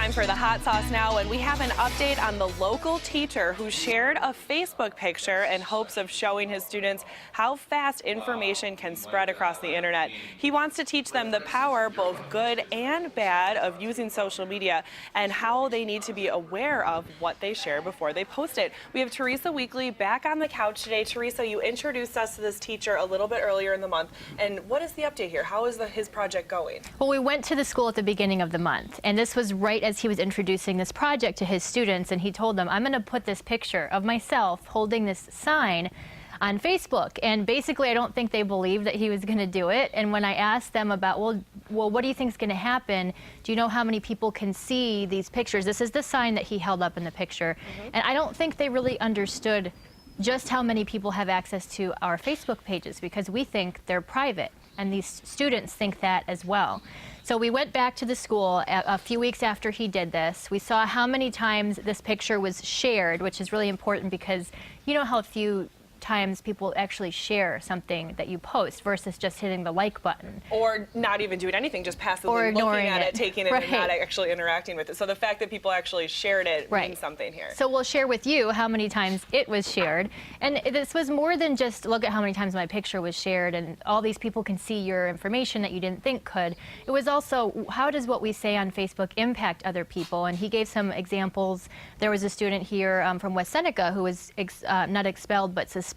time for the hot sauce now, and we have an update on the local teacher who shared a Facebook picture in hopes of showing his students how fast information can spread across the internet. He wants to teach them the power, both good and bad, of using social media and how they need to be aware of what they share before they post it. We have Teresa Weakley back on the couch today. Teresa, you introduced us to this teacher a little bit earlier in the month, and what is the update here? How is his project going? Well, we went to the school at the beginning of the month, and this was right as he was introducing this project to his students, and he told them, I'm going to put this picture of myself holding this sign on Facebook. And basically, I don't think they believed that he was going to do it. And when I asked them about, well, what do you think is going to happen? Do you know how many people can see these pictures? This is the sign that he held up in the picture. And I don't think they really understood just how many people have access to our Facebook pages, because we think they're private, and these students think that as well. So we went back to the school a few weeks after he did this. We saw how many times this picture was shared, which is really important because you know how few times people actually share something that you post versus just hitting the like button. Or not even doing anything, just passively looking at it, taking it, and not actually interacting with it. So the fact that people actually shared it means something here. So we'll share with you how many times it was shared. And this was more than just look at how many times my picture was shared and all these people can see your information that you didn't think could. It was also, how does what we say on Facebook impact other people? And he gave some examples. There was a student here from West Seneca who was not expelled but suspended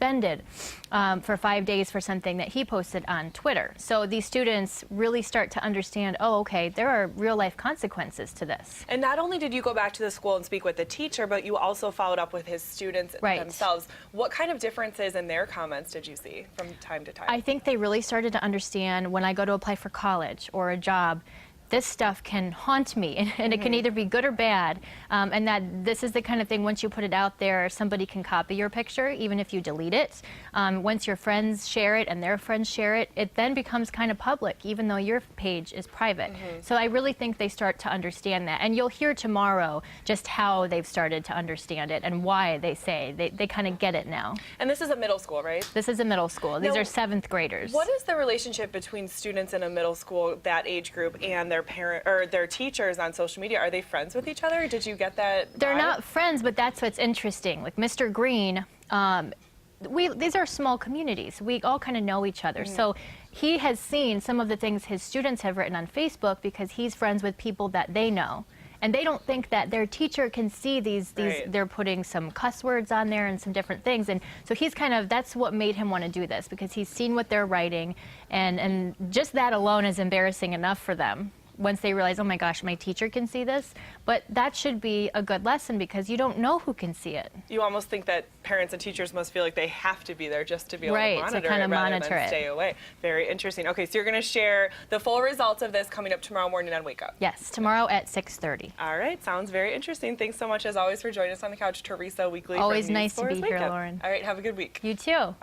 for 5 days for something that he posted on Twitter. So these students really start to understand, oh, okay, there are real life consequences to this. And not only did you go back to the school and speak with the teacher, but you also followed up with his students themselves. What kind of differences in their comments did you see from time to time? I think they really started to understand when I go to apply for college or a job, this stuff can haunt me, and it can either be good or bad, and that this is the kind of thing, once you put it out there, somebody can copy your picture, even if you delete it. Once your friends share it and their friends share it, it then becomes kind of public, even though your page is private. So I really think they start to understand that, and you'll hear tomorrow just how they've started to understand it and why they say they kind of get it now. And this is a middle school, right? This is a middle school. These are 7th graders. What is the relationship between students in a middle school, that age group, and their parent or their teachers on social media? Are they friends with each other? Did you get that vibe? They're not friends, but that's what's interesting. Like Mr. Green, these are small communities. We all kind of know each other. So he has seen some of the things his students have written on Facebook because he's friends with people that they know. And they don't think that their teacher can see these they're putting some cuss words on there and some different things. And so he's kind of, that's what made him want to do this, because he's seen what they're writing, and just that alone is embarrassing enough for them once they realize, oh my gosh, my teacher can see this. But that should be a good lesson because you don't know who can see it. You almost think that parents and teachers must feel like they have to be there just to be able to monitor to kind of rather than stay away. Very interesting. Okay, so you're going to share the full results of this coming up tomorrow morning on Wake Up. Yes, tomorrow at 6:30. All right, sounds very interesting. Thanks so much, as always, for joining us on the couch, Teresa Weakley. Always nice to be Wake here, Up. Lauren. All right, have a good week. You too.